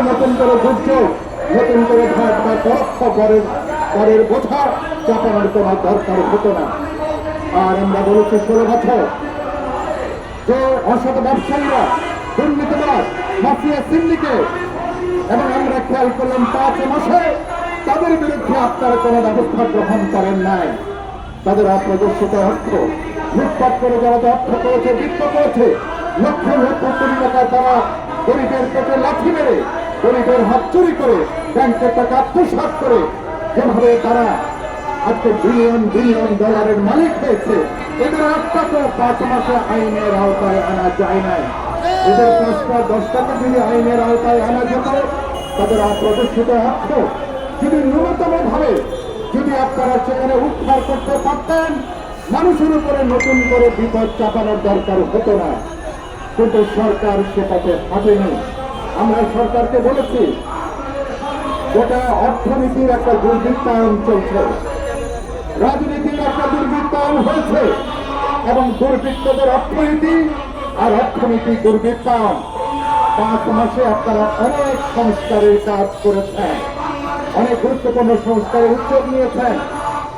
নতুন করে দুর্যোগ, নতুন করে ভাগ বা পরোক্ষ করের বোঝা চাপানোর কোনো দরকার হতো না। আর আমরা বলেছি 16 বছর যে অসৎ ব্যবসায়ীরা, দুর্নীতিবাদ, মাফিয়া সিন্ডিকেট, এবং আমরা খেয়াল করলাম 5 মাসে তাদের বিরুদ্ধে আপনারা কোনো ব্যবস্থা গ্রহণ করেন নাই। তাদের অপ্রদর্শিত অর্থ লুটপাট করে যারা অর্থ করেছে, বৃত্ত করেছে, লক্ষ লক্ষ কোটি টাকা তারা গরিবের পেটে লাঠি মেরে, গরিবের হাত চুরি করে, ব্যাংকের টাকা আত্মসাৎ করে যেভাবে তারা আজকে বিলিয়ন বিলিয়ন ডলারের মালিক হয়েছে, এদের আটটাকে 5 মাসে আইনের আওতায় আনা যায় নাই। এদের 5টা 10টাকে যদি আইনের আওতায় আনা যেত, তাদের অপ্রদর্শিত অর্থ যদি ন্যূনতম ভাবে যদি আপনারা সেখানে উদ্ধার করতে পারতেন, মানুষের উপরে নতুন করে বিপদ চাপানোর দরকার হতো না। কিন্তু সরকার সেটাতে হাঁটেনি। আমরা সরকারকে বলেছি গোটা অর্থনীতির একটা দুর্বৃত্তায়ন চলছে, রাজনীতির একটা দুর্বৃত্তায়ন হয়েছে, এবং দুর্বৃত্তদের অর্থনীতি আর অর্থনীতি দুর্বৃত্তায়ন। 5 মাসে আপনারা অনেক সংস্কারের কাজ করেছেন, অনেক গুরুত্বপূর্ণ সংস্কারের উদ্যোগ নিয়েছেন।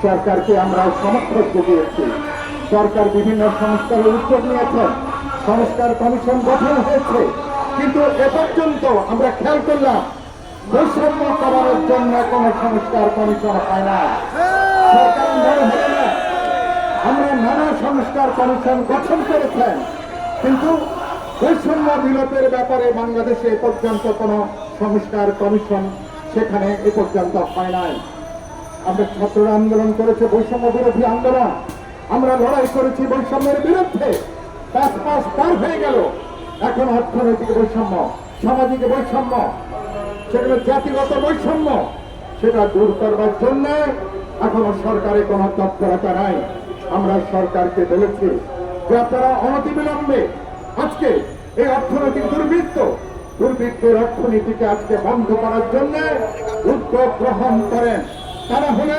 সরকারকে আমরা সমর্থন দিয়েছি। সরকার বিভিন্ন সংস্কারের উদ্যোগ নিয়েছেন, সংস্কার কমিশন গঠন হয়েছে, কিন্তু এ পর্যন্ত আমরা খেয়াল করলাম বৈষম্য করার জন্য কোন সংস্কার কমিশন হয় না। সরকার মনে হয় না। আমরা নানা সংস্কার কমিশন গঠন করেছেন, কিন্তু বৈষম্য বিলোপের ব্যাপারে বাংলাদেশে এ পর্যন্ত কোন সংস্কার কমিশন সেখানে এ পর্যন্ত হয় নাই। আমরা ছাত্ররা আন্দোলন করেছে, বৈষম্য বিরোধী আন্দোলন, আমরা লড়াই করেছি বৈষম্যের বিরুদ্ধে। 5 মাস পার হয়ে গেল, এখন অর্থনৈতিক বৈষম্য, সামাজিক বৈষম্য, সেগুলো জাতিগত বৈষম্য, সেটা দূর করবার জন্য এখনো সরকারের কোনো তৎপরতা নাই। আমরা সরকারকে বলেছি যে আপনারা অনতিবিলম্বে আজকে এই অর্থনৈতিক দুর্বৃত্তের অর্থনীতিকে আজকে বন্ধ করার জন্য উদ্যোগ গ্রহণ করেন। তারা হলে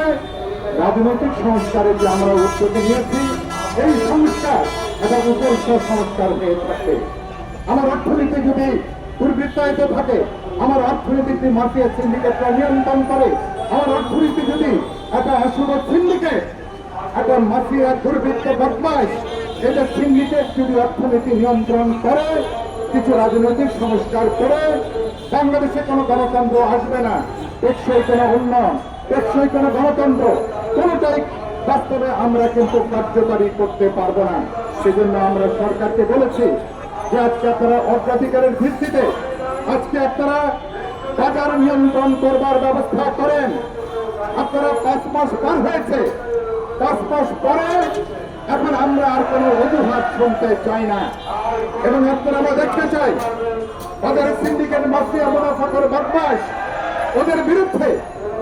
রাজনৈতিক সংস্কারের যে আমরা উদ্যোগ নিয়েছি, এই সংস্কার এবং উপরিষ্ঠ সংস্কার হয়ে থাকে। আমার অর্থনীতি যদি দুর্বৃত্তায়িত থাকে, আমার অর্থনীতি মাফিয়া সিন্ডিকেটরা নিয়ন্ত্রণ করে, আমার অর্থনীতি যদি একটা আসুর সিন্ডিকেট, একটা মাফিয়া দুর্বৃত্ত বদমাশ, এটা সিন্ডিকেট যদি অর্থনীতি নিয়ন্ত্রণ করে, কিছু রাজনৈতিক সংস্কার করে, বাংলাদেশে কোনো গণতন্ত্র আসবে না। টেকসই কোনো উন্নয়ন, টেকসই কোনো গণতন্ত্র কোনোটাই বাস্তবে আমরা কিন্তু কার্যকারী করতে পারবো না। সেজন্য আমরা সরকারকে বলেছি যে আজকে আপনারা অগ্রাধিকারের ভিত্তিতে আজকে আপনারা বাজার নিয়ন্ত্রণ করবার ব্যবস্থা করেন। আপনারা 5 মাস পার হয়েছে, 5 মাস পরে এখন আমরা আর কোনো অজুহাত শুনতে চাই না, এবং আপনারা আমরা দেখতে চাই বাজারের সিন্ডিকেট, মাফিয়া, মুনাফাখোর, বদমাশ, ওদের বিরুদ্ধে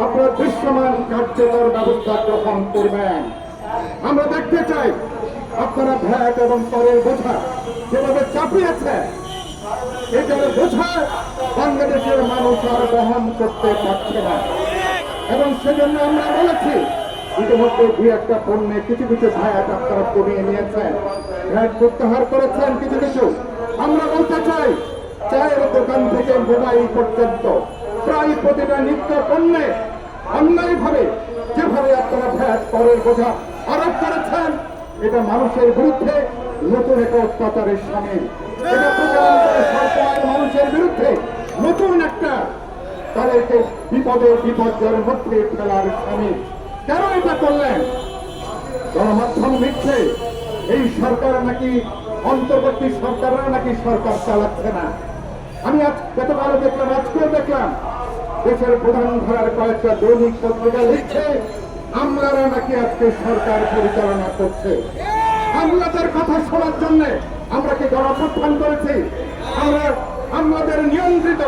আপনারা দৃশ্যমান কার্যকর ব্যবস্থা গ্রহণ করবেন। আমরা দেখতে চাই আপনারা ভ্যাট এবং করের বোঝা যেভাবে চাপিয়েছে, এটার বোঝা বাংলাদেশের মানুষ আর বহন করতে পারছে না। এবং সেজন্য আমরা বলেছি ইতিমধ্যে 2-1টা পণ্যে কিছু কিছু ভ্যাট আপনারা কমিয়ে নিয়েছেন, ভ্যাট প্রত্যাহার করেছেন কিছু কিছু। আমরা বলতে চাই চায়ের দোকান থেকে মোবাইল পর্যন্ত প্রায় প্রতিটা নিত্য পণ্যে অন্যায়ভাবে যেভাবে আপনারা ভ্যাট করের বোঝা আরোপ করেছেন, এটা মানুষের বিরুদ্ধে নতুন একটা অত্যাচারের সামিল। এটা প্রচারণ করে সরকার মানুষের বিরুদ্ধে নতুন একটা তাদেরকে বিপর্যয়ের মধ্যে ফেলার সামিল। কেন এটা করলেন? গণমাধ্যম লিখছে এই সরকার নাকি, অন্তর্বর্তী সরকাররা নাকি সরকার চালাচ্ছে না। আমি আজ গতকালও দেখলাম, আজকেও দেখলাম দেশের প্রধান ধারার কয়েকটা দৈনিক পত্রিকা লিখছে আমলারা নাকি আজকে সরকার পরিচালনা করছে। আমলাদের কথা শোনার জন্য আমরা কি গণঅভ্যুত্থান করেছি? আমরা আমলাদের নিয়ন্ত্রিত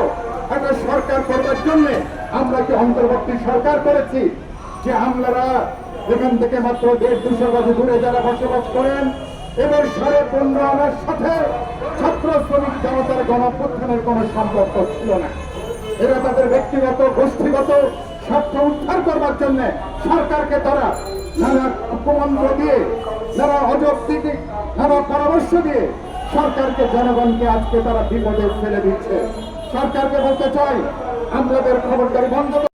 একটা সরকার করবার জন্য আমরা কি অন্তর্বর্তী সরকার করেছি? যে আমলারা এখান থেকে মাত্র 150-200 গজ দূরে যারা বসবাস করেন, এবার 15.5 আনার সাথে ছাত্র শ্রমিক জনতার গণঅভ্যুত্থানের কোন সম্পর্ক ছিল না। এরা তাদের ব্যক্তিগত গোষ্ঠীগত স্বার্থ উদ্ধার করবার জন্য সরকারকে তারা নানা কুমন্ত্র দিয়ে, নানা অযৌক্তিক নানা পরামর্শ দিয়ে সরকারকে, জনগণকে আজকে তারা বিপদে ফেলে দিচ্ছে। সরকারকে বলতে চাই, আমলাদের খবরদারি বন্ধ